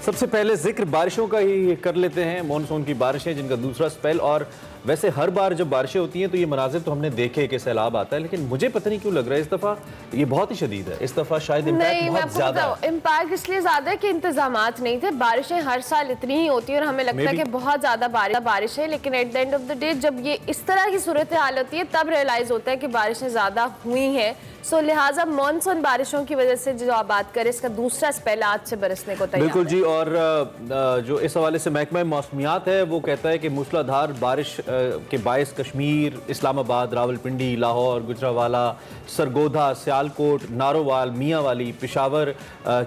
सबसे पहले जिक्र बारिशों का ही कर लेते हैं। मॉनसून की बारिशें जिनका दूसरा स्पेल, और वैसे हर बार जब बारिशें होती हैं तो ये मनाजिर तो हमने देखे कि सैलाब आता है, लेकिन मुझे पता नहीं क्यों लग रहा है इस दफ़ा ये बहुत ही शदीद है। इस दफ़ा शायद इम्पैक्ट बहुत ज़्यादा है। इम्पैक्ट इसलिए ज़्यादा है कि इंतजामात नहीं थे। बारिशें हर साल इतनी ही होती है और हमें लगता है कि बहुत ज़्यादा बारिश है, लेकिन at the end of the day जब ये इस तरह की सूरत हाल होती है तब रियलाइज़ होता है कि बारिशें ज़्यादा हुई हैं। सो लिहाजा मानसून बारिशों की वजह से जो आप बात करें, इसका दूसरा स्पेल आज से बरसने को तैयार है। बिल्कुल जी। और जो इस हवाले से महकमा मौसमियात है वो कहता है कि मूसलाधार बारिश के बायस कश्मीर, इस्लामाबाद, रावलपिंडी, लाहौर, गुजरावाला, सरगोधा, सियालकोट, नारोवाल, मियांवाली, पेशावर,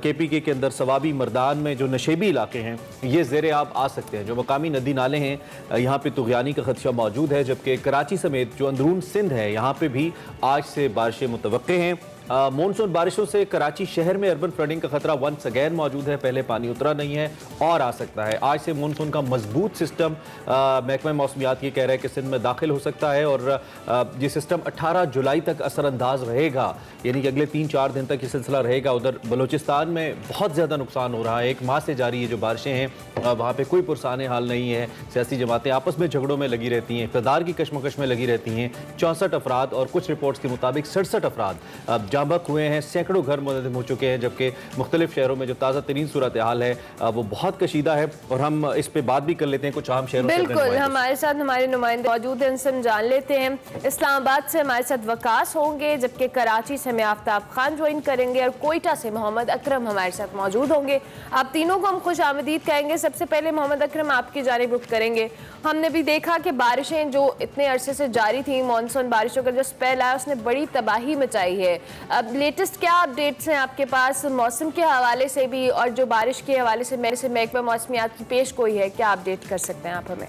KPK के अंदर सवाबी मर्दान में जो नशेबी इलाके हैं ये ज़ेरे आप आ सकते हैं। जो मकामी नदी नाले हैं यहाँ पे तुग़यानी का खदशा मौजूद है, जबकि कराची समेत जो अंदरून सिंध है यहाँ पे भी आज से बारिशें मुतवक्के हैं। मॉनसून बारिशों से कराची शहर में अर्बन फ्लडिंग का खतरा वंस अगैन मौजूद है। पहले पानी उतरा नहीं है और आ सकता है। आज से मॉनसून का मजबूत सिस्टम महकमा मौसमियात ये कह रहा है कि सिंध में दाखिल हो सकता है और ये सिस्टम 18 जुलाई तक असरअंदाज रहेगा, यानी कि अगले 3-4 दिन तक ये सिलसिला रहेगा। उधर बलूचिस्तान में बहुत ज़्यादा नुकसान हो रहा है। 1 माह से जारी ये जो बारिशें हैं वहाँ पर कोई पुरसाने हाल नहीं है। सियासी जमातें आपस में झगड़ों में लगी रहती हैं, इक़्तिदार की कशमकश में लगी रहती हैं। 64 अफराद और कुछ रिपोर्ट्स के मुताबिक 67 अफराद जांबक हुए हैं। सैकड़ों घर मुंहदम हो चुके हैं, जबकि मुख्तलिफ शहरों में जो ताज़ा तरीन सूरत हाल है वो बहुत कशीदा है। और हम इस पे बात भी कर लेते हैं कुछ आम शहरों से। बिल्कुल, हमारे साथ हमारे नुमाइंदे मौजूद हैं, उनसे हम जान लेते हैं। इस्लामाबाद से हमारे साथ वकास होंगे, जबकि कराची से हमें आफ्ताब खान ज्वाइन करेंगे और कोयटा से मोहम्मद अकरम हमारे साथ मौजूद होंगे। आप तीनों को हम खुश आमदीद कहेंगे। सबसे पहले मोहम्मद अकरम आपकी जानिब रुख करेंगे। हमने भी देखा कि बारिशें जो इतने अरसे से जारी थी, मानसून बारिशों का जो स्पेल आया उसने बड़ी तबाही मचाई है। अब लेटेस्ट क्या अपडेट्स हैं आपके पास मौसम के हवाले से भी और जो बारिश के हवाले से मेरे से महकमा मौसमियात की पेश गोई है, क्या अपडेट कर सकते हैं आप हमें?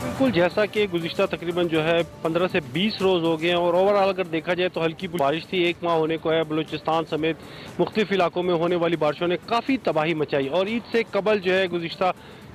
बिल्कुल, जैसा कि गुज़िश्ता तकरीबन जो है 15 से 20 रोज़ हो गए हैं और ओवरऑल अगर देखा जाए तो हल्की बारिश थी। 1 माह होने को है। बलूचिस्तान समेत मुख्तलिफ इलाकों में होने वाली बारिशों ने काफ़ी तबाही मचाई और ईद से कबल जो है गुज़िश्ता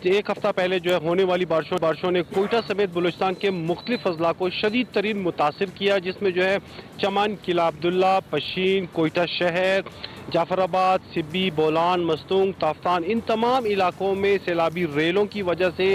1 हफ्ता पहले जो है होने वाली बारिशों ने कोयटा समेत बलूचिस्तान के मुख्तलिफ अजला को शदीद तरीन मुतासिर किया, जिसमें जो है चमन, किला अब्दुल्ला, पशीन, कोयटा शहर, जाफराबाद, सिब्बी, बोलान, मस्तूंग, ताफ्तान, इन तमाम इलाकों में सैलाबी रेलों की वजह से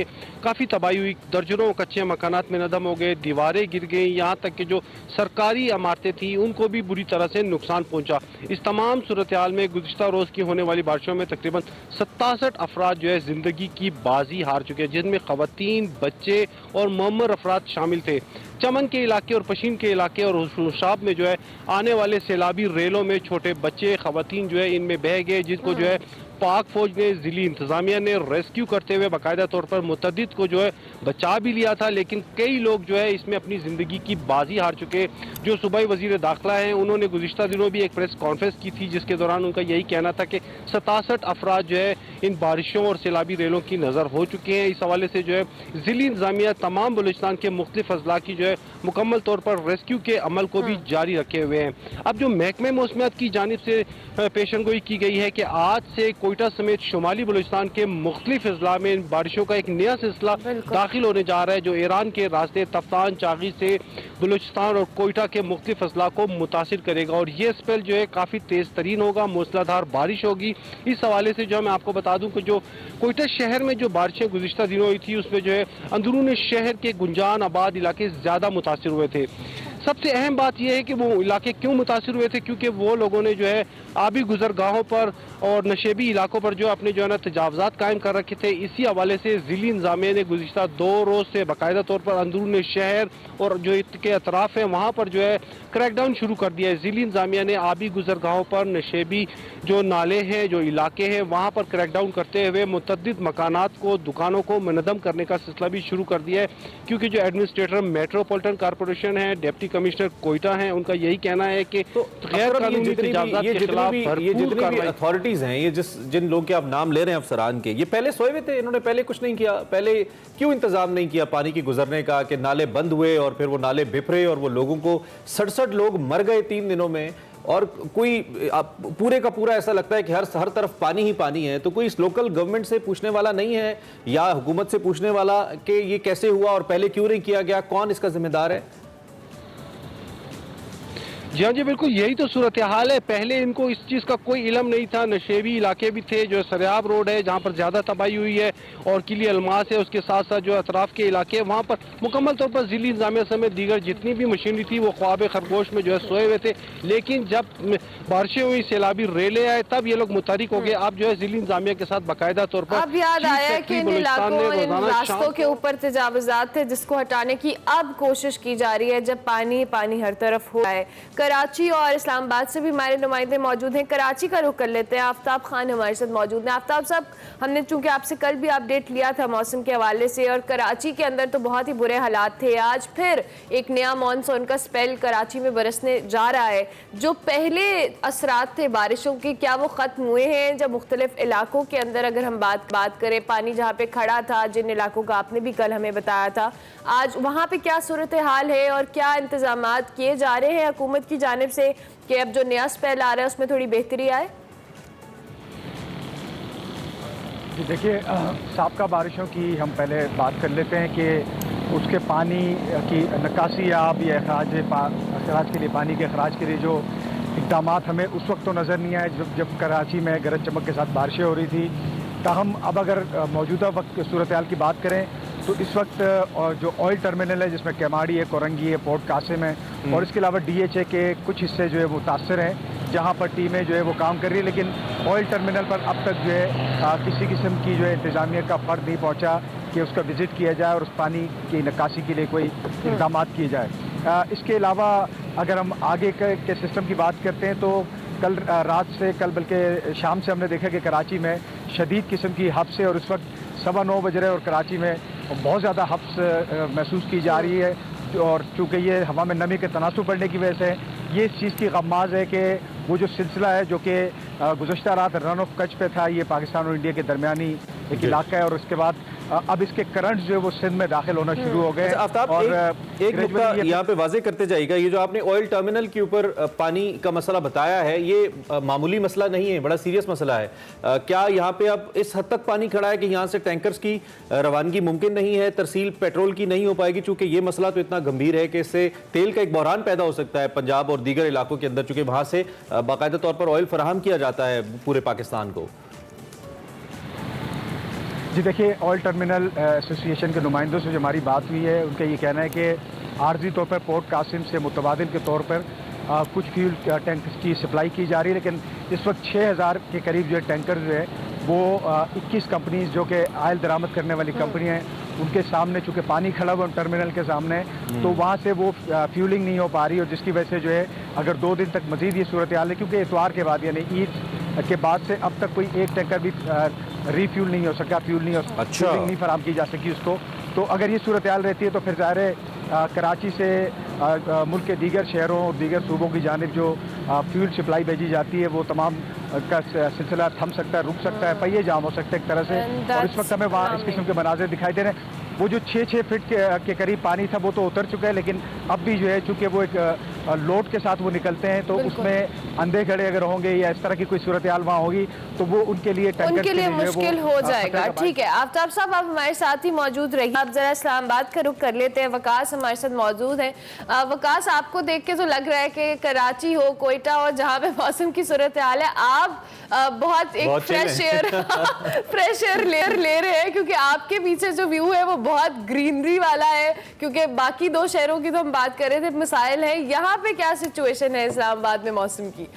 काफ़ी तबाही हुई। दर्जनों कच्चे मकानात में नदम हो गए, दीवारें गिर गई, यहाँ तक कि जो सरकारी इमारतें थी उनको भी बुरी तरह से नुकसान पहुँचा। इस तमाम सूरत हाल में गुज़िश्ता रोज़ की होने वाली बारिशों में तकरीबन 67 अफराद जो है ज़िंदगी की बाजी हार चुके हैं, जिनमें ख़वातीन, बच्चे और मुअम्मर अफराद शामिल थे। चमन के इलाके और पशीन के इलाके और हुशाब में जो है आने वाले सैलाबी रेलों में छोटे बच्चे, ख़वातीन जो है इनमें बह गए, जिनको जो है पाक फौज ने, ज़िली इंतज़ामिया ने रेस्क्यू करते हुए बाकायदा तौर पर मुतअद्दिद को जो है बचा भी लिया था, लेकिन कई लोग जो है इसमें अपनी ज़िंदगी की बाजी हार चुके। जो सूबाई वज़ीर दाखिला हैं उन्होंने गुज़िश्ता दिनों भी एक प्रेस कॉन्फ्रेंस की थी, जिसके दौरान उनका यही कहना था कि 67 अफराद जो है इन बारिशों और सैलाबी रेलों की नज़र हो चुके हैं। इस हवाले से जो है ज़िली इंतज़ामिया तमाम बलूचिस्तान के मुख्तलिफ अजला की जो है मुकम्मल तौर पर रेस्क्यू के अमल को भी जारी रखे हुए हैं। अब जो महकमे मौसमियात की जानिब से पेशनगोई की गई है कि आज से कोयटा समेत शुमाली बलूचिस्तान के मुख्तलिफ अजला में बारिशों का एक नया सिलसिला दाखिल होने जा रहा है, जो ईरान के रास्ते तफ्तान, चागी से बलूचिस्तान और कोयटा के मुख्तलिफ अजला को मुतासिर करेगा और ये स्पेल जो है काफ़ी तेज़ तरीन होगा, मूसलाधार बारिश होगी। इस हवाले से जो है मैं आपको बता दूं कि जो कोयटा शहर में जो बारिशें गुज़िश्ता दिनों हुई थी उसमें जो है अंदरून शहर के गुंजान आबाद इलाके ज़्यादा मुतासिर हुए थे। सबसे अहम बात यह है कि वो इलाके क्यों मुतासिर हुए थे, क्योंकि वो लोगों ने जो है आबी गुजरगाहों पर और नशेबी इलाकों पर जो अपने जो है ना तजावज़ात कायम कर रखे थे। इसी हवाले से ज़िली इंतज़ामिया ने गुज़िश्ता 2 रोज़ से बाकायदा तौर पर अंदरून शहर और जो इसके अतराफ़ हैं वहाँ पर जो है क्रैकडाउन शुरू कर दिया है। ज़िली इंतज़ामिया ने आबी गुजरगाहों पर नशेबी जो नाले हैं, जो इलाके हैं, वहाँ पर क्रैकडाउन करते हुए मुतअद्दिद मकानात को, दुकानों को मुनज़्ज़म करने का सिलसिला भी शुरू कर दिया है, क्योंकि जो एडमिनिस्ट्रेटर मेट्रोपॉलिटन कॉरपोरेशन है, डिप्टी कमिश्नर कोयटा हैं, उनका यही कहना है कि गैर कानूनी तजावुज़ात के खिलाफ भरपूर कार्रवाई। अथॉरिटीज हैं ये जिन लोगों के आप नाम ले रहे हैं अफसरान के, ये पहले सोए हुए थे, इन्होंने पहले कुछ नहीं किया। पहले क्यों इंतजाम नहीं किया पानी की गुजरने का कि नाले बंद हुए और फिर वो नाले बिफरे और वो लोगों को 67 लोग मर गए 3 दिनों में और कोई पूरे का पूरा ऐसा लगता है कि हर तरफ पानी ही पानी है। तो कोई इस लोकल गवर्नमेंट से पूछने वाला नहीं है या हुकूमत से पूछने वाला कि ये कैसे हुआ और पहले क्यों नहीं किया गया, कौन इसका जिम्मेदार है? जी हाँ जी, बिल्कुल यही तो सूरत हाल है। पहले इनको इस चीज़ का कोई इलम नहीं था। नशेबी इलाके भी थे, जो सरियाब रोड है जहाँ पर ज़्यादा तबाही हुई है, और किली अलमास है, उसके साथ साथ जो अतराफ़ के इलाके हैं वहाँ पर मुकम्मल तौर पर ज़िली इंतज़ामिया समेत दीगर जितनी भी मशीनरी थी वो ख्वाब खरगोश में जो है सोए हुए थे। लेकिन जब बारिशें हुई, सैलाबी रेले आए, तब ये लोग मुतहरिक हो गए। अब जो है ज़िली इंतज़ामिया के साथ बाकायदा तौर पर अब याद चीज़ आया फैक्ट्री कि इन बलूचिस्तान इलाकों, ने इन रोज़ाना रास्तों के ऊपर तजावुज़ात थे जिसको हटाने की अब कोशिश की जा रही है, जब पानी पानी हर तरफ हो है। कराची और इस्लामाबाद से भी हमारे नुमाइंदे मौजूद हैं। कराची का रुख कर लेते हैं, आफ्ताब खान हमारे साथ मौजूद हैं। आफ्ताब साहब, हमने चूंकि आपसे कल भी अपडेट लिया था मौसम के हवाले से, और कराची के अंदर तो बहुत ही बुरे हालात थे। आज फिर एक नया मानसून का स्पेल कराची में बरसने जा रहा है। जो पहले असरात थे बारिशों के, क्या वो ख़त्म हुए हैं? जब मुख्तलिफ इलाकों के अंदर अगर हम बात करें, पानी जहाँ पे खड़ा था, जिन इलाकों का आपने भी कल हमें बताया था, आज वहाँ पे क्या सूरत हाल है और क्या इंतजामात किए जा रहे हैं हुकूमत की जानिब से कि अब जो नया स्पेल आ रहा है उसमें थोड़ी बेहतरी आए? जी देखिए, साबका बारिशों की हम पहले बात कर लेते हैं कि उसके पानी की निकासी आब या अखराज के लिए, पानी के अखराज के लिए जो इक़दाम हमें उस वक्त तो नज़र नहीं आए जब कराची में गरज चमक के साथ बारिशें हो रही थी। ताहम अब अगर मौजूदा वक्त सूरत हाल की बात करें तो इस वक्त जो ऑयल टर्मिनल है, जिसमें केमाड़ी है, कोरंगी है, पोर्ट कासिम है, और इसके अलावा DHA के कुछ हिस्से जो है वो मुतासर हैं, जहाँ पर टीमें जो है वो काम कर रही है। लेकिन ऑयल टर्मिनल पर अब तक जो है किसी किस्म की जो है इंतज़ामिया का फ़र्द नहीं पहुँचा कि उसका विज़िट किया जाए और उस पानी की निकासी के लिए कोई इक़दाम किए जाए। इसके अलावा अगर हम आगे के सिस्टम की बात करते हैं तो कल रात से, कल बल्कि शाम से हमने देखा कि कराची में शदीद किस्म की हब्स है, और इस वक्त 9:15 बज रहे हैं और कराची में बहुत ज़्यादा हब्स महसूस की जा रही है। और चूँकि ये हवा में नमी के तनासुब बढ़ने की वजह से ये इस चीज़ की गम्माज़ है कि वो जो सिलसिला है जो कि गुज़श्ता रात रन ऑफ कच्छ पे था, ये पाकिस्तान और इंडिया के दरमियानी एक इलाका है, और उसके बाद अब इसके करंट जो है वो सिंध में दाखिल होना शुरू हो गए। आफ्ताब, और एक नुकता यहाँ पे वाजे करते जाइएगा, ये जो आपने ऑयल टर्मिनल के ऊपर पानी का मसला बताया है, ये मामूली मसला नहीं है, बड़ा सीरियस मसला है। क्या यहाँ पे अब इस हद तक पानी खड़ा है कि यहाँ से टैंकर्स की रवानगी मुमकिन नहीं है, तरसील पेट्रोल की नहीं हो पाएगी? चूंकि ये मसला तो इतना गंभीर है कि इससे तेल का एक बहरान पैदा हो सकता है पंजाब और दीगर इलाकों के अंदर, चूंकि वहाँ से बाकायदा तौर पर ऑयल फराहम किया जाता है पूरे पाकिस्तान को। जी देखिए, ऑयल टर्मिनल एसोसिएशन के नुमाइंदों से जो हमारी बात हुई है, उनका ये कहना है कि आर्जी तौर पर पोर्ट कासिम से मुतबादिल के तौर पर कुछ फ्यूल टैंक्स की सप्लाई की जा रही है। लेकिन इस वक्त 6000 के करीब जो है टैंकर जो है वो 21 कंपनीज जो कि आयल दरामद करने वाली कंपनी हैं, उनके सामने चूँकि पानी खड़ा हुआ टर्मिनल के सामने, तो वहाँ से वो फ्यूलिंग नहीं हो पा रही, और जिसकी वजह से जो है अगर 2 दिन तक मजीद ये सूरत हाल है, क्योंकि इतवार के बाद यानी ईद के बाद से अब तक कोई एक टैंकर भी रीफ्यूल नहीं हो सका, फ्यूल नहीं हो सका, फ्यूलिंग नहीं फराम की जा सकी उसको। तो अगर ये सूरत हाल रहती है तो फिर ज़ाहिर है कराची से मुल्क के दीगर शहरों और दीगर सूबों की जानिब जो फ्यूल सप्लाई भेजी जाती है वो तमाम का सिलसिला थम सकता है, रुक सकता है, पहिए जाम हो सकते हैं एक तरह से। और इस वक्त हमें वहाँ इस किस्म के मनाजिर दिखाई दे रहे हैं। वो जो 6 फीट के करीब पानी था वो तो उतर चुका है, लेकिन अब भी जो है चूँकि वो एक लोड के साथ वो निकलते हैं, तो उसमें अंधे खड़े अगर होंगे या इस तरह की कोई सूरत हाल वहाँ होगी तो वो उनके लिए मुश्किल हो जाएगा। ठीक है, आफ्ताब साहब आप हमारे साथ ही मौजूद रहिए। आप जरा इस्लामाबाद का रुख कर लेते हैं। वकास हमारे साथ मौजूद हैं। वकास, आपको देख के तो लग रहा है कि कराची हो, कोयटा हो, जहाँ पे मौसम की सूरत हाल है, आप बहुत एक फ्रेश एयर ले रहे हैं, क्योंकि आपके पीछे जो व्यू है वो बहुत ग्रीनरी वाला है। क्योंकि बाकी 2 शहरों की तो हम बात कर रहे थे, मिसाइल है, यहाँ पे क्या सिचुएशन है इस्लामाबाद में मौसम की?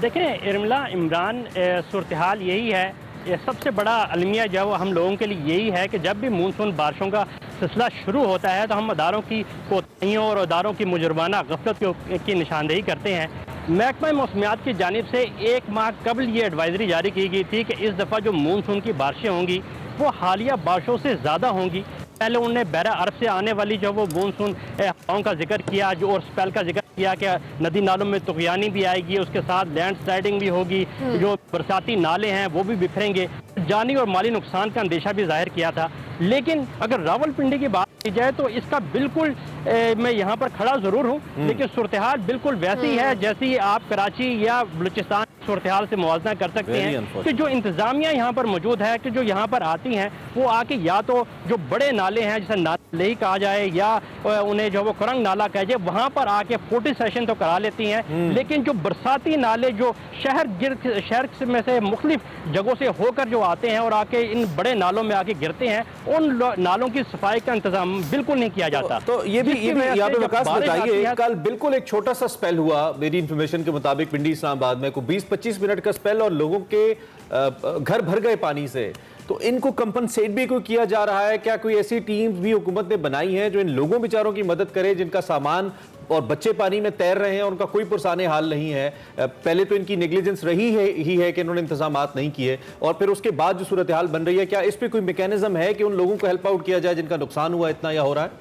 देखें इरमला, इमरान, सूरत हाल यही है, ये सबसे बड़ा अलमिया जो है हम लोगों के लिए यही है कि जब भी मानसून बारिशों का सिलसिला शुरू होता है तो हम अदारों की कोताहियों और अदारों की मुजरमाना गफलत की निशानदेही करते हैं। महकमा मौसमियात की जानिब से 1 माह कबल ये एडवाइजरी जारी की गई थी कि इस दफ़ा जो मानसून की बारिशें होंगी वो हालिया बारिशों से ज़्यादा होंगी। पहले उन्होंने बहरा अरब से आने वाली जो वो मानसून हवाओं का जिक्र किया, जो और स्पेल का जिक्र किया कि नदी नालों में तुग़यानी भी आएगी, उसके साथ लैंड स्लाइडिंग भी होगी, जो बरसाती नाले हैं वो भी बिखरेंगे, जानी और माली नुकसान का अंदेशा भी जाहिर किया था। लेकिन अगर रावलपिंडी की बात की जाए तो इसका बिल्कुल मैं यहाँ पर खड़ा जरूर हूँ, लेकिन सूरत हाल बिल्कुल वैसी है जैसी आप कराची या बलूचिस्तान सूरत हाल से मुआवजा कर सकते हैं कि जो इंतजामिया यहाँ पर मौजूद है कि जो यहाँ पर आती हैं वो आके या तो जो बड़े नाले हैं जैसे नाले कहा जाए या उन्हें जो वो करंग नाला कहा जाए वहाँ पर आके फोटो सेशन तो करा लेती हैं, लेकिन जो बरसाती नाले जो शहर में से मुख्तलिफ जगहों से होकर जो आते हैं और आके इन बड़े नालों में आके गिरते हैं, उन नालों की सफाई का इंतजाम बिल्कुल नहीं किया जाता। तो ये भी यहाँ पे वकास बताइए, कल बिल्कुल एक छोटा सा स्पेल हुआ मेरी इंफॉर्मेशन के मुताबिक पिंडी इस्लामाबाद में, को 20-25 मिनट का स्पेल और लोगों के घर भर गए पानी से, तो इनको कंपनसेट भी कोई किया जा रहा है क्या? कोई ऐसी टीम्स भी हुकूमत ने बनाई है जो इन लोगों बेचारों की मदद करे जिनका सामान और बच्चे पानी में तैर रहे हैं, उनका कोई पुरसाने हाल नहीं है? पहले तो इनकी नेग्लिजेंस रही है कि इन्होंने इंतजामात नहीं किए, और फिर उसके बाद जो सूरत हाल बन रही है, क्या इस पर कोई मैकेनिज्म है कि उन लोगों को हेल्प आउट किया जाए जिनका नुकसान हुआ इतना या हो रहा है?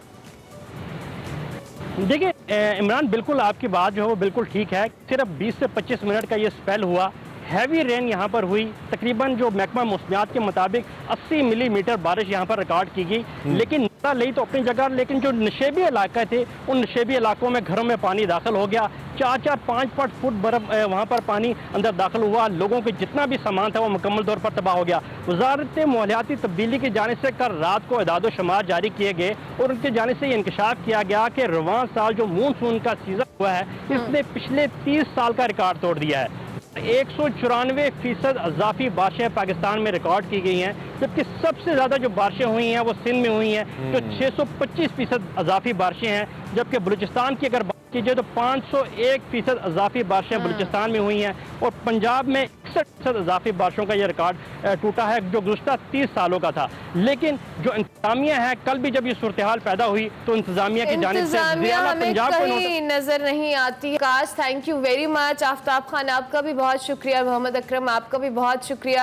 देखिए इमरान, बिल्कुल आपकी बात जो है वो बिल्कुल ठीक है। सिर्फ 20 से 25 मिनट का ये स्पेल हुआ, हैवी रेन यहाँ पर हुई, तकरीबन जो महकमा मौसमियात के मुताबिक 80 मिलीमीटर बारिश यहाँ पर रिकॉर्ड की गई, लेकिन ली तो अपनी जगह, लेकिन जो नशेबी इलाके थे उन नशेबी इलाकों में घरों में पानी दाखिल हो गया, 4-5 फुट बर्फ वहाँ पर पानी अंदर दाखिल हुआ, लोगों के जितना भी सामान था वो मुकम्मल तौर पर तबाह हो गया। वजारत माहौलियाती तब्दीली की जानिब से कल रात को इदाद शुमार जारी किए गए और उनकी जानिब से ये इंकशाफ किया गया कि रवां साल जो मानसून का सीजन हुआ है इसने पिछले 30 साल का रिकॉर्ड तोड़ दिया है। 194% अजाफी बारिशें पाकिस्तान में रिकॉर्ड की गई हैं, जबकि सबसे ज़्यादा जो बारिशें हुई हैं वो सिंध में हुई हैं, जो 625% अजाफी बारिशें हैं, जबकि बलूचिस्तान की अगर बात कीजिए तो 501% अजाफी बारिशें बलूचिस्तान में हुई हैं और पंजाब में 61% अजाफी बारिशों का यह रिकॉर्ड टूटा है जो गुज़श्ता 30 सालों का था। लेकिन जो इंतजामिया है, कल भी जब ये सूरत हाल पैदा हुई तो इंतजामिया की जानिब से पंजाब को नजर नहीं आती। काश, thank you very much. Aftab Khan आपका भी बहुत शुक्रिया, मोहम्मद अकरम आपका भी बहुत शुक्रिया।